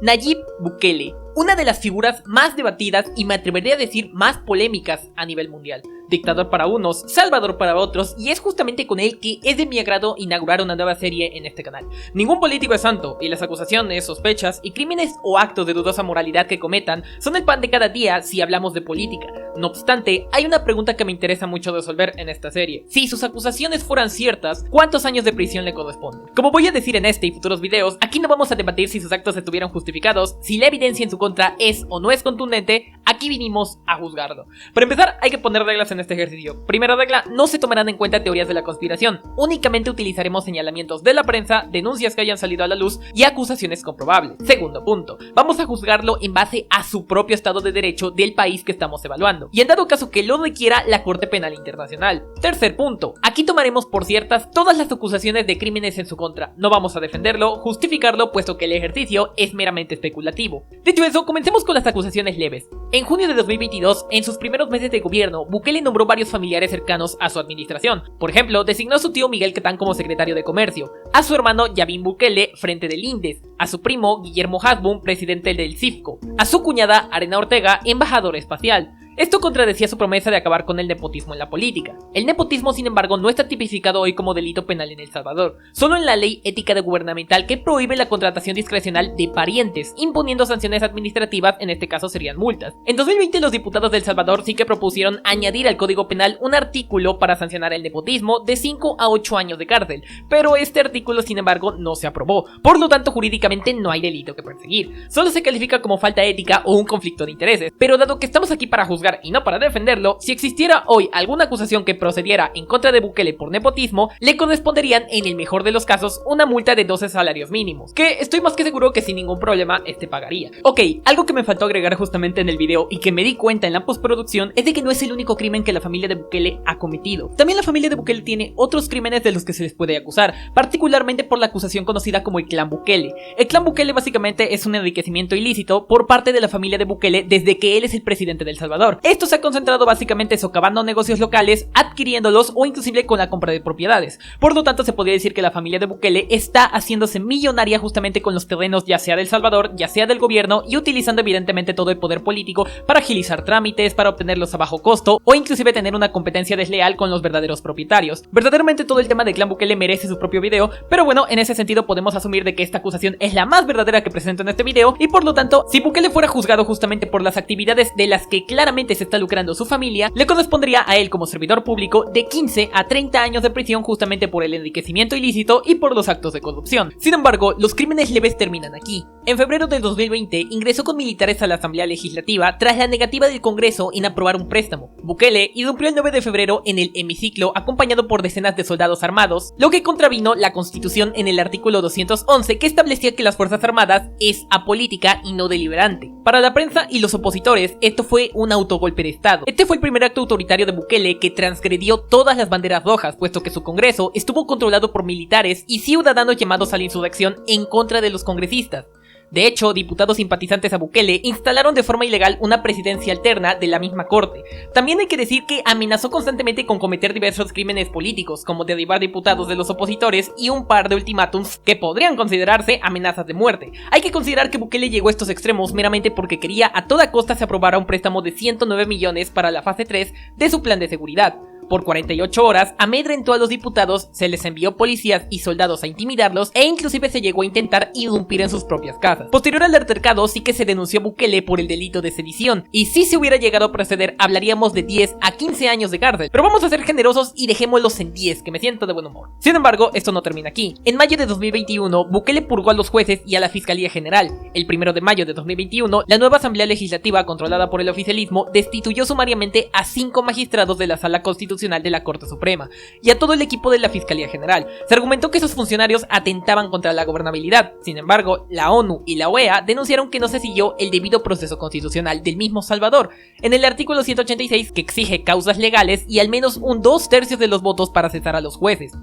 Nayib Bukele, una de las figuras más debatidas y me atrevería a decir más polémicas a nivel mundial. Dictador para unos, salvador para otros, y es justamente con él que es de mi agrado inaugurar una nueva serie en este canal. Ningún político es santo, y las acusaciones, sospechas y crímenes o actos de dudosa moralidad que cometan son el pan de cada día si hablamos de política. No obstante, hay una pregunta que me interesa mucho resolver en esta serie. Si sus acusaciones fueran ciertas, ¿cuántos años de prisión le corresponden? Como voy a decir en este y futuros videos, aquí no vamos a debatir si sus actos estuvieron justificados, si la evidencia en su contra es o no es contundente, aquí vinimos a juzgarlo. Para empezar, hay que poner reglas en este ejercicio. Primera regla, no se tomarán en cuenta teorías de la conspiración, únicamente utilizaremos señalamientos de la prensa, denuncias que hayan salido a la luz y acusaciones comprobables. Segundo punto, vamos a juzgarlo en base a su propio estado de derecho del país que estamos evaluando, y en dado caso que lo requiera la Corte Penal Internacional. Tercer punto, aquí tomaremos por ciertas todas las acusaciones de crímenes en su contra, no vamos a defenderlo, justificarlo, puesto que el ejercicio es meramente especulativo. Dicho eso, comencemos con las acusaciones leves. En junio de 2022, en sus primeros meses de gobierno, Bukele nombró varios familiares cercanos a su administración. Por ejemplo, designó a su tío Miguel Quetán como secretario de Comercio, a su hermano Yavin Bukele frente del INDES, a su primo Guillermo Hasbun presidente del CIFCO, a su cuñada Arena Ortega embajadora espacial. Esto contradecía su promesa de acabar con el nepotismo en la política. El nepotismo, sin embargo, no está tipificado hoy como delito penal en El Salvador, solo en la ley ética de gubernamental que prohíbe la contratación discrecional de parientes, imponiendo sanciones administrativas, en este caso serían multas. En 2020 los diputados de El Salvador sí que propusieron añadir al Código Penal un artículo para sancionar el nepotismo de 5 a 8 años de cárcel, pero este artículo sin embargo no se aprobó, por lo tanto jurídicamente no hay delito que perseguir, solo se califica como falta ética o un conflicto de intereses, pero dado que estamos aquí para juzgar y no para defenderlo, si existiera hoy alguna acusación que procediera en contra de Bukele por nepotismo, le corresponderían en el mejor de los casos una multa de 12 salarios mínimos, que estoy más que seguro que sin ningún problema pagaría. Ok, algo que me faltó agregar justamente en el video y que me di cuenta en la postproducción es de que no es el único crimen que la familia de Bukele ha cometido. También la familia de Bukele tiene otros crímenes de los que se les puede acusar, particularmente por la acusación conocida como el clan Bukele. El clan Bukele básicamente es un enriquecimiento ilícito por parte de la familia de Bukele desde que él es el presidente de El Salvador. Esto se ha concentrado básicamente socavando negocios locales, adquiriéndolos o inclusive con la compra de propiedades. Por lo tanto, se podría decir que la familia de Bukele está haciéndose millonaria justamente con los terrenos ya sea del Salvador, ya sea del gobierno, y utilizando evidentemente todo el poder político para agilizar trámites, para obtenerlos a bajo costo o inclusive tener una competencia desleal con los verdaderos propietarios. Verdaderamente todo el tema del clan Bukele merece su propio video, pero bueno, en ese sentido podemos asumir de que esta acusación es la más verdadera que presento en este video, y por lo tanto, si Bukele fuera juzgado justamente por las actividades de las que claramente se está lucrando su familia, le correspondería a él como servidor público de 15 a 30 años de prisión justamente por el enriquecimiento ilícito y por los actos de corrupción. Sin embargo, los crímenes leves terminan aquí. En febrero de 2020 ingresó con militares a la Asamblea Legislativa tras la negativa del Congreso en aprobar un préstamo. Bukele irrumpió el 9 de febrero en el hemiciclo acompañado por decenas de soldados armados, lo que contravino la Constitución en el artículo 211 que establecía que las Fuerzas Armadas es apolítica y no deliberante. Para la prensa y los opositores, esto fue un autogolpe de Estado. Este fue el primer acto autoritario de Bukele que transgredió todas las banderas rojas, puesto que su Congreso estuvo controlado por militares y ciudadanos llamados a la insurrección en contra de los congresistas. De hecho, diputados simpatizantes a Bukele instalaron de forma ilegal una presidencia alterna de la misma corte. También hay que decir que amenazó constantemente con cometer diversos crímenes políticos, como derribar diputados de los opositores y un par de ultimátums que podrían considerarse amenazas de muerte. Hay que considerar que Bukele llegó a estos extremos meramente porque quería a toda costa se aprobara un préstamo de 109 millones para la fase 3 de su plan de seguridad. Por 48 horas, amedrentó a los diputados, se les envió policías y soldados a intimidarlos e inclusive se llegó a intentar irrumpir en sus propias casas. Posterior al altercado sí que se denunció a Bukele por el delito de sedición, y si se hubiera llegado a proceder hablaríamos de 10 a 15 años de cárcel, pero vamos a ser generosos y dejémoslos en 10, que me siento de buen humor. Sin embargo, esto no termina aquí. En mayo de 2021, Bukele purgó a los jueces y a la Fiscalía General. El 1 de mayo de 2021, la nueva Asamblea Legislativa, controlada por el oficialismo, destituyó sumariamente a 5 magistrados de la Sala Constitucional de la Corte Suprema y a todo el equipo de la Fiscalía General. Se argumentó que esos funcionarios atentaban contra la gobernabilidad. Sin embargo, la ONU y la OEA denunciaron que no se siguió el debido proceso constitucional del mismo Salvador, en el artículo 186 que exige causas legales y al menos un 2/3 de los votos para cesar a los jueces.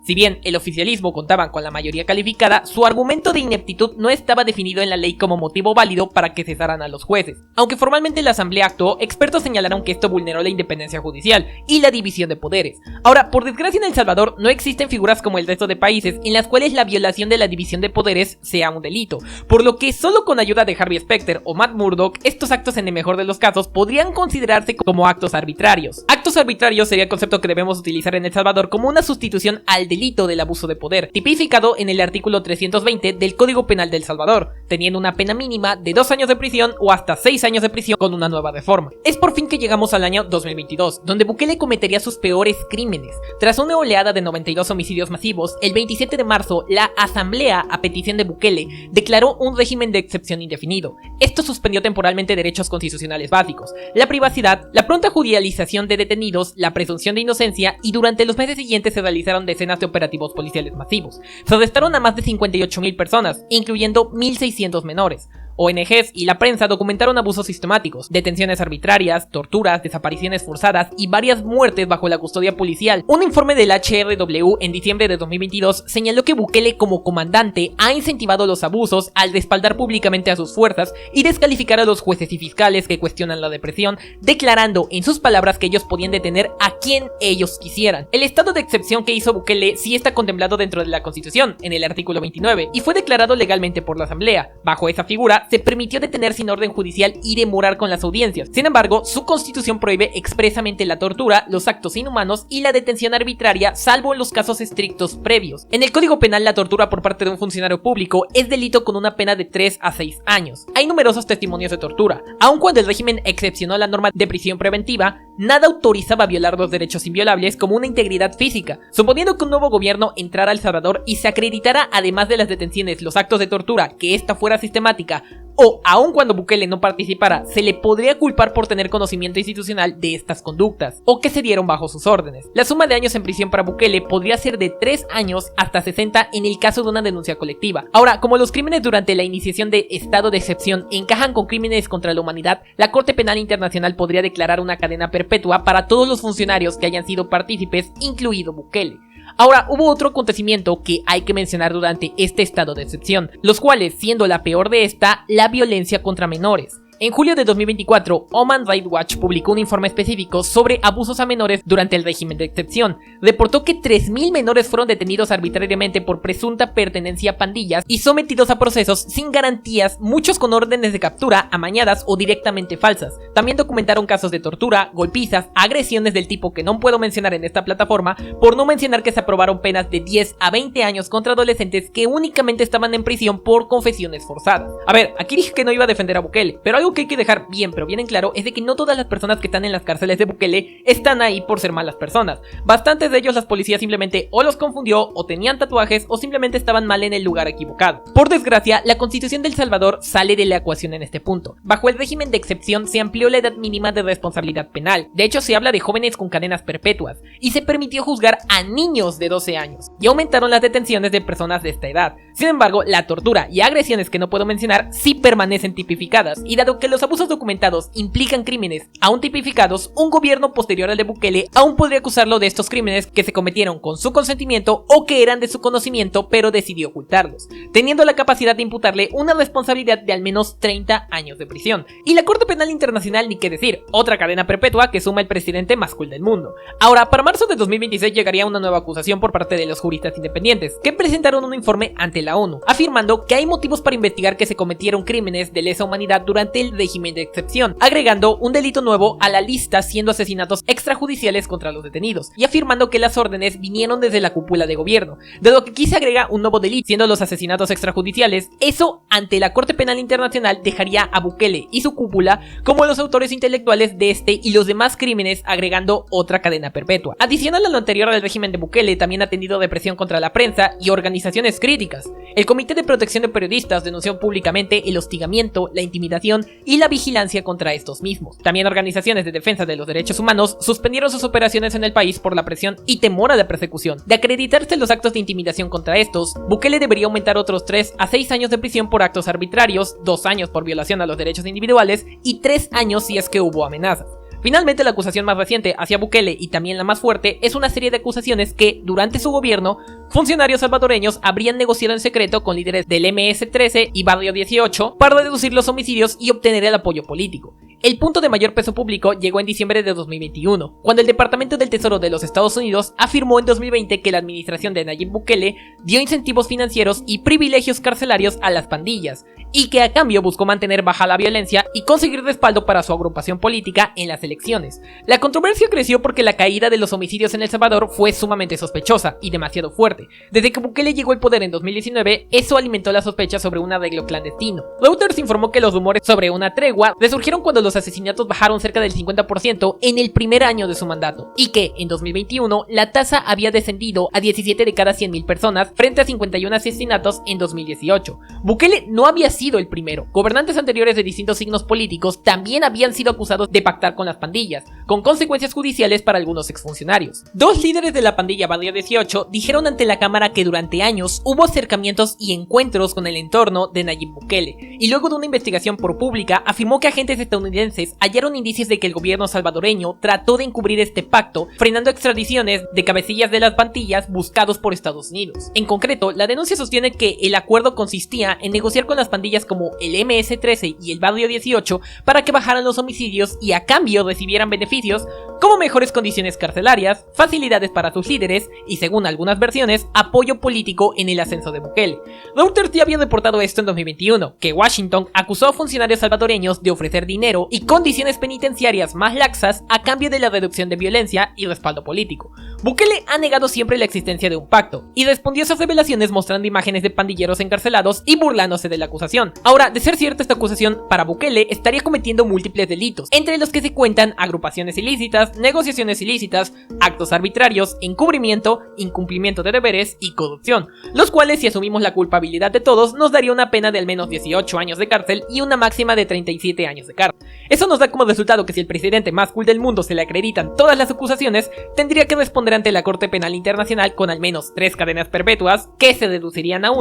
Si bien el oficialismo contaban con la mayoría calificada, su argumento de ineptitud no estaba definido en la ley como motivo válido para que cesaran a los jueces. Aunque formalmente la asamblea actuó, expertos señalaron que esto vulneró la independencia judicial y la división de poderes. Ahora, por desgracia en El Salvador no existen figuras como el resto de países en las cuales la violación de la división de poderes sea un delito, por lo que solo con ayuda de Harvey Specter o Matt Murdock, estos actos en el mejor de los casos podrían considerarse como actos arbitrarios. Actos arbitrarios sería el concepto que debemos utilizar en El Salvador como una sustitución al delito del abuso de poder, tipificado en el artículo 320 del Código Penal de El Salvador, teniendo una pena mínima de 2 años de prisión o hasta 6 años de prisión con una nueva reforma. Es por fin que llegamos al año 2022, donde Bukele cometería sus peores crímenes. Tras una oleada de 92 homicidios masivos, el 27 de marzo, la Asamblea, a petición de Bukele, declaró un régimen de excepción indefinido. Esto suspendió temporalmente derechos constitucionales básicos, la privacidad, la pronta judicialización de detenidos, la presunción de inocencia, y durante los meses siguientes se realizaron decenas de operativos policiales masivos. Se arrestaron a más de 58.000 personas, incluyendo 1.600 menores. ONGs y la prensa documentaron abusos sistemáticos, detenciones arbitrarias, torturas, desapariciones forzadas y varias muertes bajo la custodia policial. Un informe del HRW en diciembre de 2022 señaló que Bukele como comandante ha incentivado los abusos al respaldar públicamente a sus fuerzas y descalificar a los jueces y fiscales que cuestionan la represión, declarando en sus palabras que ellos podían detener a quien ellos quisieran. El estado de excepción que hizo Bukele sí está contemplado dentro de la Constitución, en el artículo 29, y fue declarado legalmente por la Asamblea. Bajo esa figura, se permitió detener sin orden judicial y demorar con las audiencias. Sin embargo, su constitución prohíbe expresamente la tortura, los actos inhumanos y la detención arbitraria, salvo en los casos estrictos previos. En el Código Penal, la tortura por parte de un funcionario público es delito con una pena de 3 a 6 años. Hay numerosos testimonios de tortura. Aun cuando el régimen excepcionó la norma de prisión preventiva, nada autorizaba violar los derechos inviolables como una integridad física. Suponiendo que un nuevo gobierno entrara a El Salvador y se acreditara, además de las detenciones, los actos de tortura, que esta fuera sistemática, o aun cuando Bukele no participara, se le podría culpar por tener conocimiento institucional de estas conductas, o que se dieron bajo sus órdenes. La suma de años en prisión para Bukele podría ser de 3 años hasta 60 en el caso de una denuncia colectiva. Ahora, como los crímenes durante la iniciación de estado de excepción encajan con crímenes contra la humanidad, la Corte Penal Internacional podría declarar una cadena perpetua para todos los funcionarios que hayan sido partícipes, incluido Bukele. Ahora, hubo otro acontecimiento que hay que mencionar durante este estado de excepción, los cuales, siendo la peor de esta, la violencia contra menores. En julio de 2024, Human Rights Watch publicó un informe específico sobre abusos a menores durante el régimen de excepción. Reportó que 3.000 menores fueron detenidos arbitrariamente por presunta pertenencia a pandillas y sometidos a procesos sin garantías, muchos con órdenes de captura amañadas o directamente falsas. También documentaron casos de tortura, golpizas, agresiones del tipo que no puedo mencionar en esta plataforma, por no mencionar que se aprobaron penas de 10 a 20 años contra adolescentes que únicamente estaban en prisión por confesiones forzadas. A ver, aquí dije que no iba a defender a Bukele, pero algo que hay que dejar bien en claro es de que no todas las personas que están en las cárceles de Bukele están ahí por ser malas personas. Bastantes de ellos las policías simplemente o los confundió, o tenían tatuajes, o simplemente estaban mal en el lugar equivocado. Por desgracia, la Constitución de El Salvador sale de la ecuación en este punto. Bajo el régimen de excepción se amplió la edad mínima de responsabilidad penal. De hecho, se habla de jóvenes con cadenas perpetuas, y se permitió juzgar a niños de 12 años, y aumentaron las detenciones de personas de esta edad. Sin embargo, la tortura y agresiones que no puedo mencionar sí permanecen tipificadas, y dado que los abusos documentados implican crímenes aún tipificados, un gobierno posterior al de Bukele aún podría acusarlo de estos crímenes que se cometieron con su consentimiento o que eran de su conocimiento pero decidió ocultarlos, teniendo la capacidad de imputarle una responsabilidad de al menos 30 años de prisión. Y la Corte Penal Internacional, ni qué decir, otra cadena perpetua que suma el presidente más cool del mundo. Ahora, para marzo de 2026 llegaría una nueva acusación por parte de los juristas independientes, que presentaron un informe ante la ONU, afirmando que hay motivos para investigar que se cometieron crímenes de lesa humanidad durante el régimen de excepción, agregando un delito nuevo a la lista, siendo asesinatos extrajudiciales contra los detenidos, y afirmando que las órdenes vinieron desde la cúpula de gobierno, de lo que aquí se agrega un nuevo delito, siendo los asesinatos extrajudiciales. Eso, ante la Corte Penal Internacional, dejaría a Bukele y su cúpula como los autores intelectuales de este y los demás crímenes, agregando otra cadena perpetua. Adicional a lo anterior al régimen de Bukele, también ha tenido represión contra la prensa y organizaciones críticas. El Comité de Protección de Periodistas denunció públicamente el hostigamiento, la intimidación y la vigilancia contra estos mismos. También organizaciones de defensa de los derechos humanos suspendieron sus operaciones en el país por la presión y temor a la persecución. De acreditarse los actos de intimidación contra estos, Bukele debería aumentar otros 3 a 6 años de prisión por actos arbitrarios, 2 años por violación a los derechos individuales y 3 años si es que hubo amenazas. Finalmente, la acusación más reciente hacia Bukele y también la más fuerte es una serie de acusaciones que, durante su gobierno, funcionarios salvadoreños habrían negociado en secreto con líderes del MS-13 y Barrio 18 para reducir los homicidios y obtener el apoyo político. El punto de mayor peso público llegó en diciembre de 2021, cuando el Departamento del Tesoro de los Estados Unidos afirmó en 2020 que la administración de Nayib Bukele dio incentivos financieros y privilegios carcelarios a las pandillas, y que a cambio buscó mantener baja la violencia y conseguir respaldo para su agrupación política en las elecciones. La controversia creció porque la caída de los homicidios en El Salvador fue sumamente sospechosa y demasiado fuerte. Desde que Bukele llegó al poder en 2019, eso alimentó la sospecha sobre un arreglo clandestino. Reuters informó que los rumores sobre una tregua resurgieron cuando los asesinatos bajaron cerca del 50% en el primer año de su mandato, y que en 2021 la tasa había descendido a 17 de cada 100.000 personas frente a 51 asesinatos en 2018. Bukele no había sido el primero. Gobernantes anteriores de distintos signos políticos también habían sido acusados de pactar con las pandillas, con consecuencias judiciales para algunos exfuncionarios. Dos líderes de la pandilla Barrio 18 dijeron ante la cámara que durante años hubo acercamientos y encuentros con el entorno de Nayib Bukele, y luego de una investigación por pública afirmó que agentes estadounidenses hallaron indicios de que el gobierno salvadoreño trató de encubrir este pacto, frenando extradiciones de cabecillas de las pandillas buscados por Estados Unidos. En concreto, la denuncia sostiene que el acuerdo consistía en negociar con las pandillas como el MS-13 y el Barrio 18 para que bajaran los homicidios y a cambio recibieran beneficios como mejores condiciones carcelarias, facilidades para sus líderes y, según algunas versiones, apoyo político en el ascenso de Bukele. Reuters ya había reportado esto en 2021, que Washington acusó a funcionarios salvadoreños de ofrecer dinero y condiciones penitenciarias más laxas a cambio de la reducción de violencia y respaldo político. Bukele ha negado siempre la existencia de un pacto y respondió a esas revelaciones mostrando imágenes de pandilleros encarcelados y burlándose de la acusación. Ahora, de ser cierta esta acusación, para Bukele estaría cometiendo múltiples delitos, entre los que se cuentan agrupaciones ilícitas, negociaciones ilícitas, actos arbitrarios, encubrimiento, incumplimiento de deberes y corrupción, los cuales, si asumimos la culpabilidad de todos, nos daría una pena de al menos 18 años de cárcel y una máxima de 37 años de cárcel. Eso nos da como resultado que si el presidente más cool del mundo se le acreditan todas las acusaciones, tendría que responder ante la Corte Penal Internacional con al menos 3 cadenas perpetuas, que se reducirían a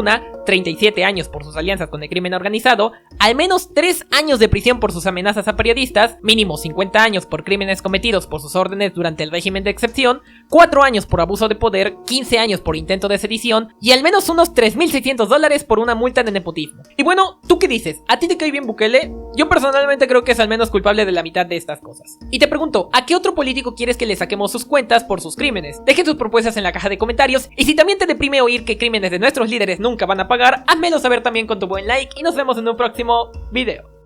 37 años por sus alianzas con el crimen organizado, al menos 3 años de prisión por sus amenazas a periodistas, mínimo 50 años por crímenes cometidos por sus órdenes durante el régimen de excepción, 4 años por abuso de poder, 15 años por intento de sedición y al menos unos $3.600 por una multa de nepotismo. Y bueno, ¿tú qué dices? ¿A ti te cae bien Bukele? Yo personalmente creo que es al menos culpable de la mitad de estas cosas. Y te pregunto, ¿a qué otro político quieres que le saquemos sus cuentas por sus crímenes? Dejen tus propuestas en la caja de comentarios, y si también te deprime oír que crímenes de nuestros líderes nunca van a pagar, házmelo saber también con tu buen like y nos vemos en un próximo video.